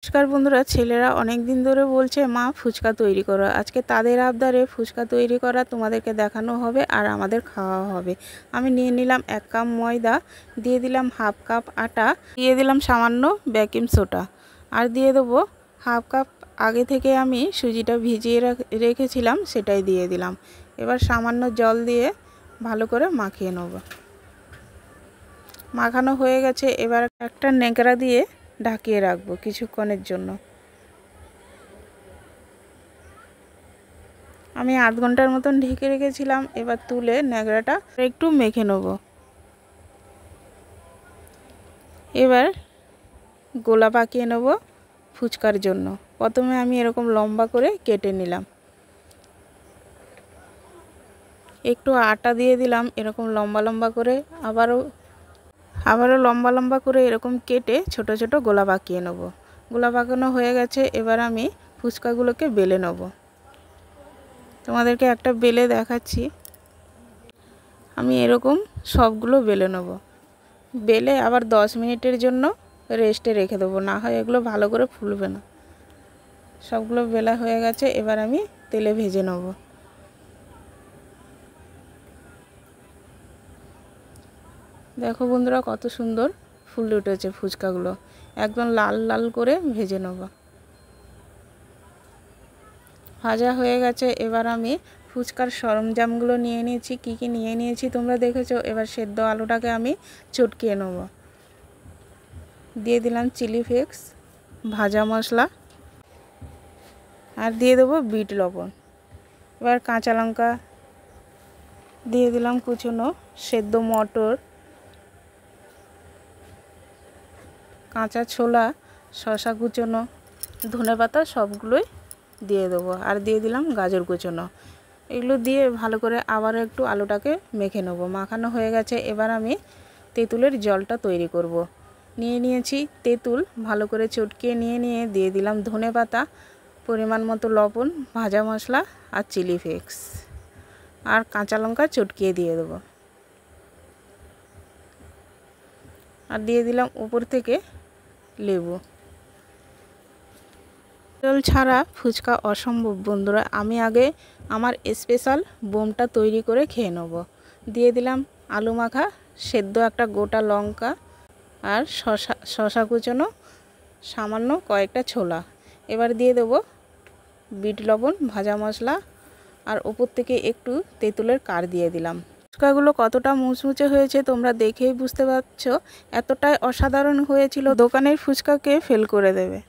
নমস্কার বন্ধুরা, ছেলেরা অনেক দিন ধরে বলছে মা ফুচকা তৈরি করো। আজকে তাদের আবদারে ফুচকা তৈরি করা তোমাদেরকে দেখানো হবে আর আমাদের খাওয়া হবে। আমি নিয়ে নিলাম 1 কাপ ময়দা, দিয়ে দিলাম হাফ কাপ আটা, দিয়ে দিলাম সামান্য বেকিং সোডা, আর দিয়ে দেবো হাফ কাপ আগে থেকে আমি সুজিটা ভিজিয়ে রেখেছিলাম, সেটাই দিয়ে দিলাম। এবার সামান্য জল দিয়ে ভালো করে মাখিয়ে নেব। মাখানো হয়ে গেছে, এবার একটা ন্যাকড়া দিয়ে ঢাকিয়ে রাখবো কিছুক্ষণের জন্য। আমি আধ ঘন্টার মতন ঢেকে রেখেছিলাম। এবার তুলে ন্যাকড়াটা একটু মেখে নেব। এবার গোলা পাকিয়ে নেব ফুচকার জন্য। প্রথমে আমি এরকম লম্বা করে কেটে নিলাম, একটু আটা দিয়ে দিলাম এরকম লম্বা লম্বা করে, আবারও লম্বা লম্বা করে এরকম কেটে ছোট ছোট গোলা পাকিয়ে নেব। গোলা পাকানো হয়ে গেছে, এবার আমি ফুচকাগুলোকে বেলে নেব। তোমাদেরকে একটা বেলে দেখাচ্ছি। আমি এরকম সবগুলো বেলে নেব। বেলে আবার 10 মিনিটের জন্য রেস্টে রেখে দেবো, না হয় এগুলো ভালো করে ফুলবে না। সবগুলো বেলা হয়ে গেছে, এবার আমি তেলে ভেজে নেব। দেখো বন্ধুরা, কত সুন্দর ফুলে উঠেছে ফুচকাগুলো। একদম লাল লাল করে ভেজে নেব। ভাজা হয়ে গেছে, এবার আমি ফুচকার সরঞ্জামগুলো নিয়ে নিয়েছি। কি কি নিয়ে নিয়েছি তোমরা দেখেছো। এবার সেদ্ধ আলুটাকে আমি চটকিয়ে নেব। দিয়ে দিলাম চিলি ফ্লেক্স, ভাজা মশলা, আর দিয়ে দেবো বিট লবণ। এবার কাঁচা লঙ্কা দিয়ে দিলাম কুচনো, সেদ্ধ মটর, কাঁচা ছোলা, শসা কুচনো, ধনেপাতা সবগুলোই দিয়ে দেবো, আর দিয়ে দিলাম গাজর কুচনো। এগুলো দিয়ে ভালো করে আবার একটু আলুটাকে মেখে নেব। মাখানো হয়ে গেছে, এবার আমি তেঁতুলের জলটা তৈরি করব। নিয়ে নিয়েছি তেঁতুল, ভালো করে চটকিয়ে নিয়ে দিয়ে দিলাম ধনেপাতা, পরিমাণ মতো লবণ, ভাজা মশলা আর চিলি ফ্লেক্স, আর কাঁচা লঙ্কা চটকিয়ে দিয়ে দেবো। আর দিয়ে দিলাম উপর থেকে লেবু। জল ছাড়া ফুচকা অসম্ভব বন্ধুরা। আমি আগে আমার স্পেশাল বোমটা তৈরি করে খেয়ে নেব। দিয়ে দিলাম আলু মাখা, সেদ্ধ একটা গোটা লঙ্কা, আর শসা কুচনো, সামান্য কয়েকটা ছোলা। এবার দিয়ে দেবো বিট লবণ, ভাজা মশলা, আর উপর থেকে একটু তেঁতুলের কাড় দিয়ে দিলাম। ফুচকাগুলো কতটা মুচমুচে হয়েছে তোমরা দেখেই বুঝতে পারছো। এতটাই অসাধারণ হয়েছিল, দোকানের ফুচকাকে ফেল করে দেবে।